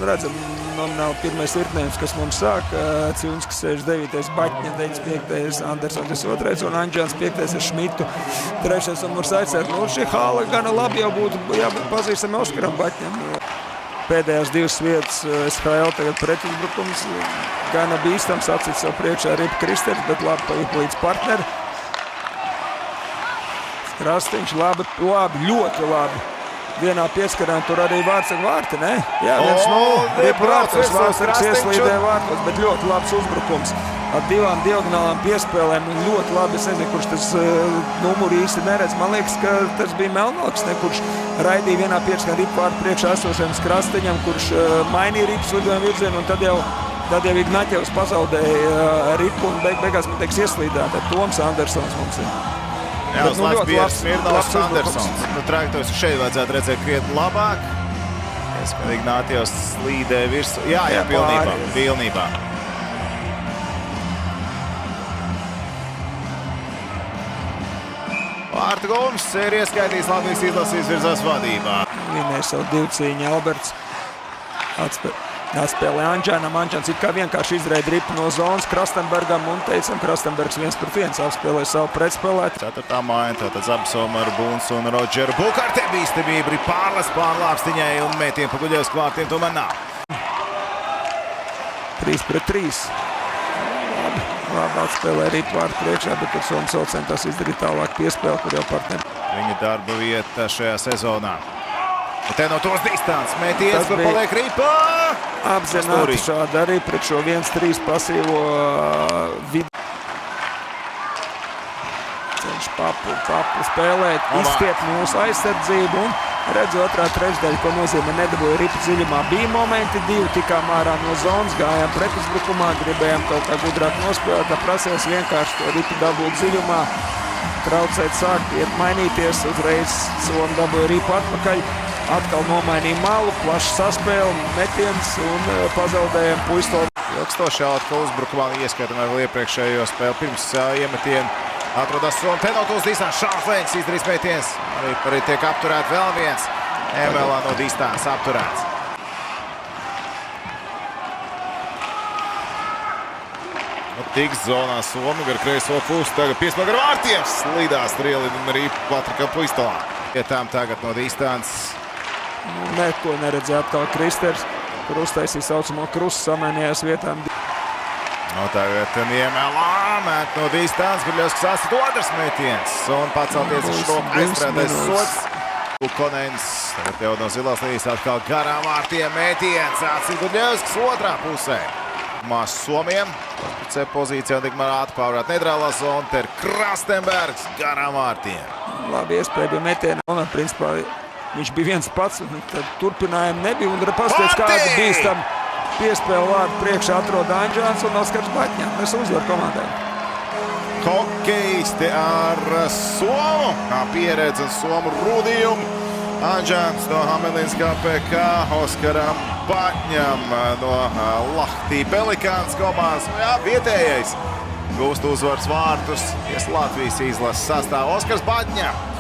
Redzam, nomināli pirmais virtnējums, kas mums sāk. Ciunskis 69, Baķņa 95, Andersons 2 un Anģēns 5 ar Šmitu 3 un Mursaicer. Šī hāla gana labi jau būtu jābūt pazīstami Oskaram Baķņam. Pēdējās divas vietas SHL tagad pretuzbrukums. Gana bīstams atcīt savu priekšā Ripa Kristers, bet labi pajup līdz partneri. Krastiņš labi, ļoti labi. Vienā pieskarā tur arī Vārtsaka vārti, ne? Jā, 1-0. Ripa Vārtsaks ieslīdēja vārtos, bet ļoti labs uzbrukums. Ar divām diagonālām piespēlēm ļoti labi. Es nezinu, kurš tas numuru īsti neredz. Man liekas, ka tas bija Melnvalks, kurš raidīja vienā pieskarā Ripa vārtu priekšā esošajam Krastiņam, kurš mainīja Ripas lidojumu virzienu, un tad jau Ignaķevs pazaudēja Ripu un beigās, man teiks, ieslīdēt. Toms Andersons mums ir. Jā, uz laiks bija Smirnovs Andersons. Trajektorijas šeit vajadzētu redzēt krietni labāk. Ignātijos slīdē virsū. Jā, pilnībā. Vārta gulms ir ieskaitījis Latvijas izlases virzās vadībā. Vienēja savu divcīņu Alberts. Atspēlē Anģēnam. Anģēns it kā vienkārši izraida Ripu no zonas Krastenbergam un teicam, Krastenbergs 1-1 apspēlē savu pretspēlēt. 4. māja, tātad Zabsomer, Buns un Rodžer Bukārte bīstamība ir pārlāpstiņai un mētiem pa Guļevs kvārtiem tomēr nav. 3-3. Labi atspēlē Ripu vārtu priekšā, bet tur Soms vēl centās izdarīt tālāk piespēli, kur jau partneri. Viņa darba vieta šajā sezonā. Te no tos distants mēties, kur paliek Ripa. Apzināti šādi arī pret šo 1-3 pasīvo vidu. Cenš papu spēlēt, izstiep mūsu aizsardzību un redz otrā trešdaļa, ko nozīmē nedabūja Ripa dziļumā. Bija momenti, 2 tikām ārā no zonas, gājām pretuzbrukumā, gribējām kaut kā gudrāk nospēlēt, prasēs vienkārši to Ripa dabūt dziļumā. Traucēt sākt, iet mainīties, uzreiz Somu dabūja Ripu atpakaļ. Atkal nomainīja malu, plašs saspēle, metiens un pazaudējām puisto. Ilgstoši atkal uzbrukumā ieskaitam vēl iepriekšējo spēli. Pirms iemetienu atrodas Somu. Te no tos distants Šāns Leņķis izdarīs metiens. Arī tiek apturēt vēl viens. Emelā no distants apturēts. Tiks zonā Somu gar kreiso pusi. Tagad piespēl gar vārtiem. Slīdās Trielina un arī Patrikam Puistolā. Ietām tagad no distants. Neko neredzēja atkal Kristers, kur uztaisīja saucamo krustu samēnījās vietām. Tagad Niemelā met no distants, Guļevskis asist otrs metiens un pacelties uz šo aizstrādēs sots. Kukonens tagad jau no zilās līnijas atkal garām vārtiem metiens. Asist Guļevskis otrā pusē. Mās Somiem. C pozīcijā tikmēr atpāvrāt nedrālā zona. Te ir Krastenbergs garām vārtiem. Labi iespēja bija metiena. Un principā viņš bija viens pats, un tad turpinājumu nebija. Un paskatās, kāda bīstam piespēle vārdu priekšā atrod Anģēns un Oskars Baķņā. Mēs uzvar komandai. Hokejisti ar Somu. Pieredze un Somu rūdījumu. Anģēns no Hamelinskā PK, Oskaram Baķņam no Lahtī Pelikāns komandas. Jā, vietējais gūst uzvaras vārtus. Latvijas izlases sastāvā Oskars Baķņa.